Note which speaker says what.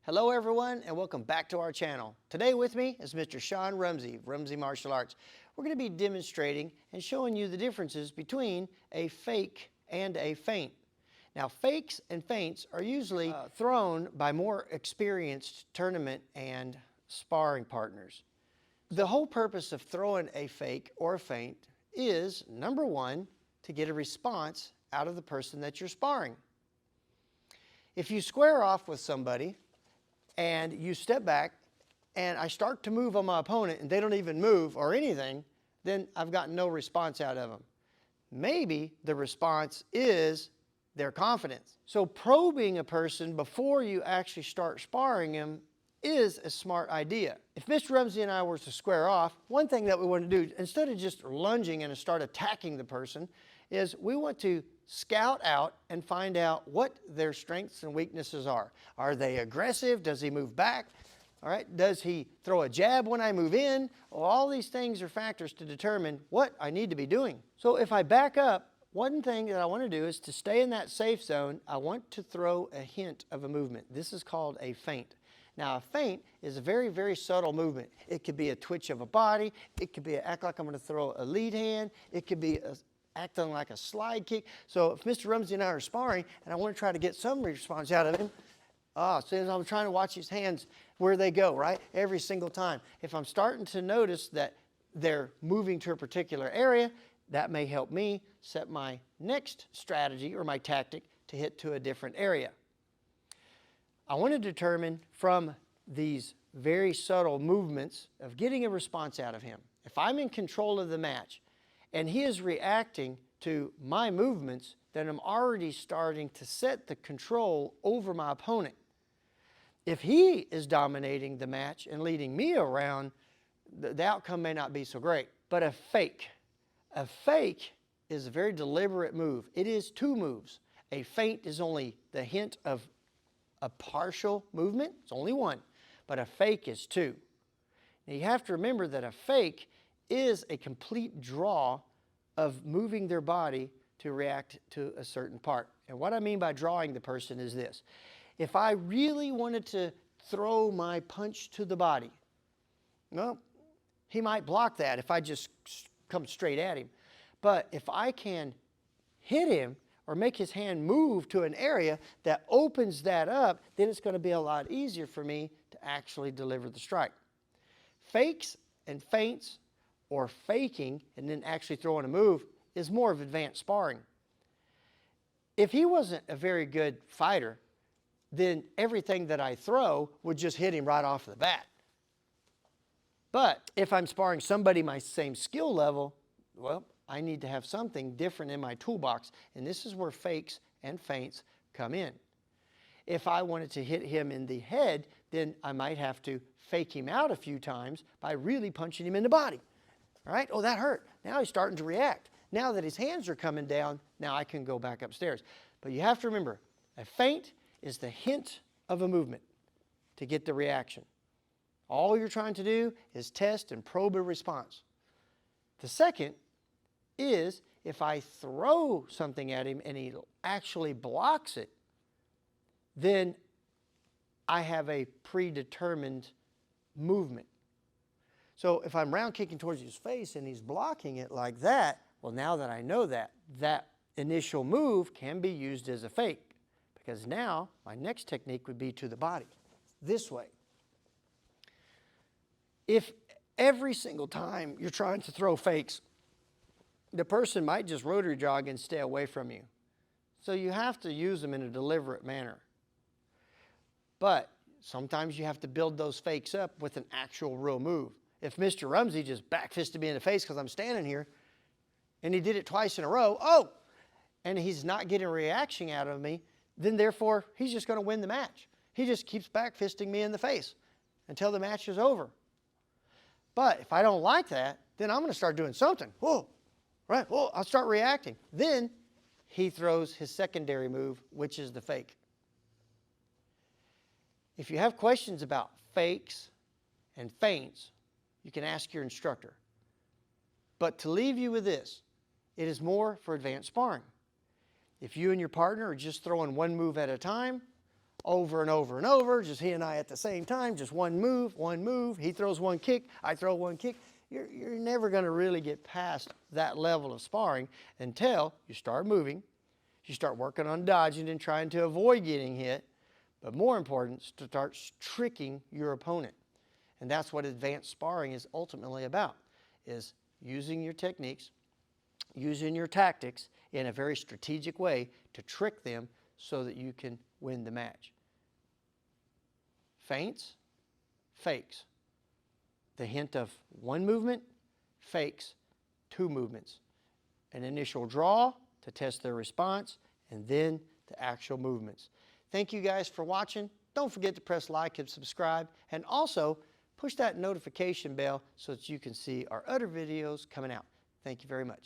Speaker 1: Hello everyone and welcome back to our channel. Today with me is Mr. Sean Rumsey of Rumsey Martial Arts. We're going to be demonstrating and showing you the differences between a fake and a feint. Now fakes and feints are usually thrown by more experienced tournament and sparring partners. The whole purpose of throwing a fake or a feint is, number one, to get a response out of the person that you're sparring. If you square off with somebody and you step back and I start to move on my opponent and they don't even move or anything, then I've gotten no response out of them. Maybe the response is their confidence. So probing a person before you actually start sparring him is a smart idea. If Mr. Rumsey and I were to square off, one thing that we want to do, instead of just lunging and start attacking the person, is we want to scout out and find out what their strengths and weaknesses are. Are they aggressive? Does he move back? All right, does he throw a jab when I move in? Well, all these things are factors to determine what I need to be doing. So if I back up, one thing that I want to do is to stay in that safe zone. I want to throw a hint of a movement. This is called a feint. Now a feint is a very, very subtle movement. It could be a twitch of a body. It could be act like I'm going to throw a lead hand. It could be acting like a slide kick. So if Mr. Rumsey and I are sparring and I want to try to get some response out of him, as soon as I'm trying to watch his hands, where they go, right? Every single time. If I'm starting to notice that they're moving to a particular area, that may help me set my next strategy or my tactic to hit to a different area. I want to determine from these very subtle movements of getting a response out of him. If I'm in control of the match and he is reacting to my movements, then I'm already starting to set the control over my opponent. If he is dominating the match and leading me around, the outcome may not be so great. But a fake is a very deliberate move. It is two moves. A feint is only the hint of a partial movement. It's only one. But a fake is two. Now you have to remember that a fake is a complete draw of moving their body to react to a certain part. And what I mean by drawing the person is this. If I really wanted to throw my punch to the body, well, he might block that if I just come straight at him. But if I can hit him or make his hand move to an area that opens that up, then it's going to be a lot easier for me to actually deliver the strike. Fakes and feints, or faking and then actually throwing a move, is more of advanced sparring. If he wasn't a very good fighter, then everything that I throw would just hit him right off the bat. But if I'm sparring somebody my same skill level, well, I need to have something different in my toolbox, and this is where fakes and feints come in. If I wanted to hit him in the head, then I might have to fake him out a few times by really punching him in the body. All right? Oh, that hurt. Now he's starting to react. Now that his hands are coming down, now I can go back upstairs. But you have to remember, a feint is the hint of a movement to get the reaction. All you're trying to do is test and probe a response. The second is if I throw something at him and he actually blocks it, then I have a predetermined movement. So if I'm round kicking towards his face and he's blocking it like that, well, now that I know that, that initial move can be used as a fake, because now my next technique would be to the body, this way. If every single time you're trying to throw fakes, the person might just rotary jog and stay away from you. So you have to use them in a deliberate manner. But sometimes you have to build those fakes up with an actual real move. If Mr. Rumsey just back-fisted me in the face because I'm standing here, and he did it twice in a row, and he's not getting a reaction out of me, then therefore he's just going to win the match. He just keeps back-fisting me in the face until the match is over. But if I don't like that, then I'm going to start doing something. Whoa, right? Whoa, I'll start reacting. Then he throws his secondary move, which is the fake. If you have questions about fakes and feints, you can ask your instructor. But to leave you with this, it is more for advanced sparring. If you and your partner are just throwing one move at a time, over and over and over, just he and I at the same time, just one move. He throws one kick, I throw one kick. You're never going to really get past that level of sparring until you start moving, you start working on dodging and trying to avoid getting hit, but more important, start tricking your opponent. And that's what advanced sparring is ultimately about, is using your techniques, using your tactics in a very strategic way to trick them so that you can win the match. Feints, fakes. The hint of one movement, fakes, two movements. An initial draw to test their response, and then the actual movements. Thank you guys for watching. Don't forget to press like and subscribe, and also push that notification bell so that you can see our other videos coming out. Thank you very much.